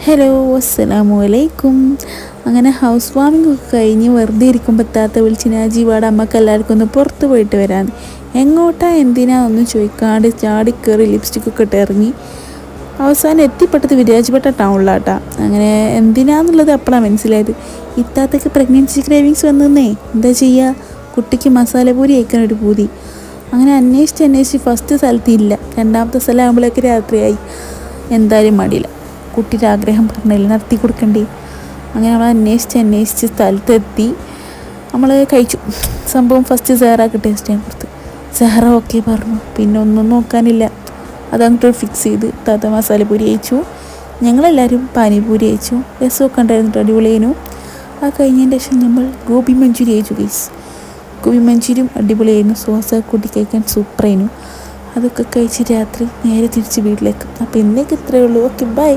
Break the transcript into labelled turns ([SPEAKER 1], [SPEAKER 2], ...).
[SPEAKER 1] Hello, അസ്സലാമു അലൈക്കും. അങ്ങനെ ഹൗസ് വാമിംഗ് ഒക്കെ കഴിഞ്ഞ് വെറുതെ ഇരിക്കുമ്പോൾ താത്ത വിളിച്ച് നാജീവാടെ അമ്മക്ക് എല്ലാവർക്കും ഒന്ന് പുറത്ത് പോയിട്ട് വരാമെന്ന്. എങ്ങോട്ടാ എന്തിനാ ഒന്നും ചോദിക്കാണ്ട് ചാടിക്കയറി ലിപ്സ്റ്റിക്കൊക്കെ ഇട്ട് ഇറങ്ങി. അവസാനം എത്തിപ്പെട്ടത് വിരാജ്പേട്ട ടൗണിലാട്ടാ. അങ്ങനെ എന്തിനാന്നുള്ളത് അപ്പോഴാണ് മനസ്സിലായത്. ഇത്താത്തക്ക് പ്രഗ്നൻസി ക്രേവിങ്സ് വന്നേ. എന്താ ചെയ്യുക, കുട്ടിക്ക് മസാലപൂരി കഴിക്കാൻ ഒരു പൂതി. അങ്ങനെ അന്വേഷിച്ച് ഫസ്റ്റ് സ്ഥലത്ത് ഇല്ല, രണ്ടാമത്തെ സ്ഥലം ആകുമ്പോഴേക്ക് രാത്രിയായി. എന്തായാലും മടിയില്ല, കുട്ടിയുടെ ആഗ്രഹം പറഞ്ഞില്ല, നടത്തി കൊടുക്കണ്ടേ. അങ്ങനെ നമ്മൾ അന്വേഷിച്ച് സ്ഥലത്തെത്തി. നമ്മൾ കഴിച്ചു. സംഭവം ഫസ്റ്റ് സെഹ്റക്ക് ടേസ്റ്റ് ചെയ്യാൻ കൊടുത്തു. സെഹ്റ ഓക്കെ പറഞ്ഞു. പിന്നെ ഒന്നും നോക്കാനില്ല, അതങ്ങോട്ട് ഫിക്സ് ചെയ്ത് താത്ത മസാലപൂരി കഴിച്ചു. ഞങ്ങളെല്ലാവരും പാനിപൂരി കഴിച്ചു. രസമൊക്കെ ഉണ്ടായിരുന്നു, അടിപൊളിയേനു. ആ കഴിഞ്ഞതിന് ശേഷം നമ്മൾ ഗോബി മഞ്ചൂരി കഴിച്ചു ഗൈസ്. ഗോബി മഞ്ചൂരിയും അടിപൊളിയായിരുന്നു. സോസ് കൂട്ടി കഴിക്കാൻ സൂപ്പറായിരുന്നു. അതൊക്കെ കഴിച്ച് രാത്രി നേരെ തിരിച്ച് വീട്ടിലേക്ക്. അപ്പോൾ ഇന്നേക്ക് ഇത്രയേ ഉള്ളൂ. Okay, by.